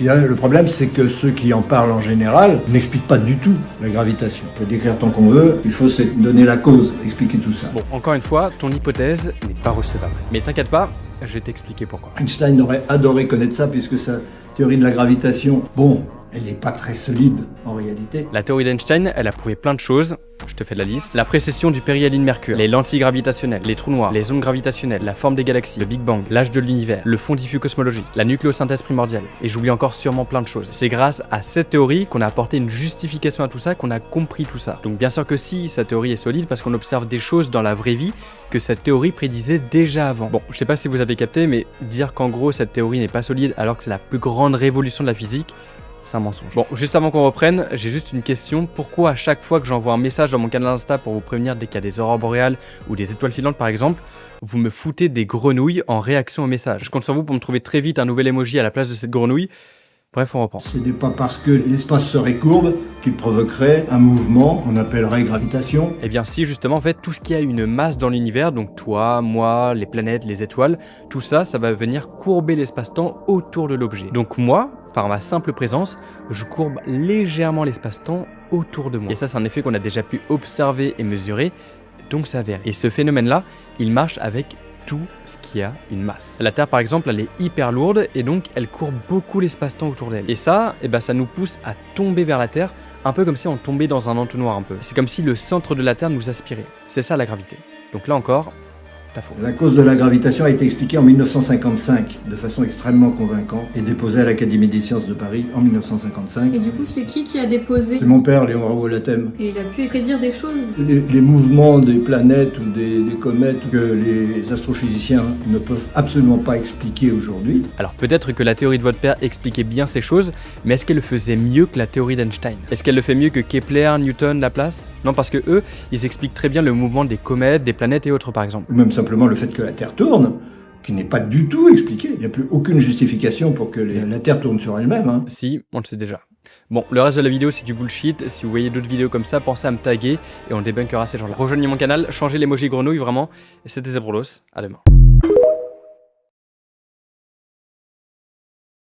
Le problème, c'est que ceux qui en parlent en général n'expliquent pas du tout la gravitation. On peut décrire tant qu'on veut, il faut se donner la cause, expliquer tout ça. Bon, encore une fois, ton hypothèse n'est pas recevable. Mais t'inquiète pas, je vais t'expliquer pourquoi. Einstein aurait adoré connaître ça, puisque sa théorie de la gravitation, bon, elle n'est pas très solide en réalité. La théorie d'Einstein, elle a prouvé plein de choses. Je te fais la liste. La précession du périhélie de Mercure, les lentilles gravitationnelles, les trous noirs, les ondes gravitationnelles, la forme des galaxies, le Big Bang, l'âge de l'univers, le fond diffus cosmologique, la nucléosynthèse primordiale. Et j'oublie encore sûrement plein de choses. C'est grâce à cette théorie qu'on a apporté une justification à tout ça, qu'on a compris tout ça. Donc bien sûr que si, sa théorie est solide parce qu'on observe des choses dans la vraie vie que cette théorie prédisait déjà avant. Bon, je sais pas si vous avez capté, mais dire qu'en gros cette théorie n'est pas solide alors que c'est la plus grande révolution de la physique, c'est un mensonge. Bon, juste avant qu'on reprenne, j'ai juste une question. Pourquoi à chaque fois que j'envoie un message dans mon canal Insta pour vous prévenir dès qu'il y a des aurores boréales ou des étoiles filantes par exemple, vous me foutez des grenouilles en réaction au message? Je compte sur vous pour me trouver très vite un nouvel emoji à la place de cette grenouille. Bref, on reprend. Ce n'est pas parce que l'espace serait courbe qu'il provoquerait un mouvement qu'on appellerait gravitation. Eh bien si, justement, en fait, tout ce qui a une masse dans l'univers, donc toi, moi, les planètes, les étoiles, tout ça, ça va venir courber l'espace-temps autour de l'objet. Donc moi, par ma simple présence, je courbe légèrement l'espace-temps autour de moi. Et ça, c'est un effet qu'on a déjà pu observer et mesurer, donc c'est avéré. Et ce phénomène-là, il marche avec tout ce qui a une masse. La Terre par exemple, elle est hyper lourde et donc elle courbe beaucoup l'espace-temps autour d'elle. Et ça, ça nous pousse à tomber vers la Terre, un peu comme si on tombait dans un entonnoir un peu. C'est comme si le centre de la Terre nous aspirait. C'est ça la gravité. Donc là encore, t'as faux. La cause de la gravitation a été expliquée en 1955 de façon extrêmement convaincante et déposée à l'Académie des sciences de Paris en 1955. Et du coup, c'est qui a déposé? C'est mon père, Léon Raoult-Lathème. Et il a pu prédire des choses? Les mouvements des planètes ou des comètes que les astrophysiciens ne peuvent absolument pas expliquer aujourd'hui. Alors peut-être que la théorie de votre père expliquait bien ces choses, mais est-ce qu'elle le faisait mieux que la théorie d'Einstein? Est-ce qu'elle le fait mieux que Kepler, Newton, Laplace? Non, parce que eux, ils expliquent très bien le mouvement des comètes, des planètes et autres par exemple. Ou même simplement le fait que la Terre tourne, qui n'est pas du tout expliqué. Il n'y a plus aucune justification pour que la Terre tourne sur elle-même. Si, on le sait déjà. Bon, le reste de la vidéo c'est du bullshit. Si vous voyez d'autres vidéos comme ça, pensez à me taguer et on débunkera ces gens-là. Rejoignez mon canal, changez l'emoji grenouille vraiment. Et c'était Zebrolos, à demain.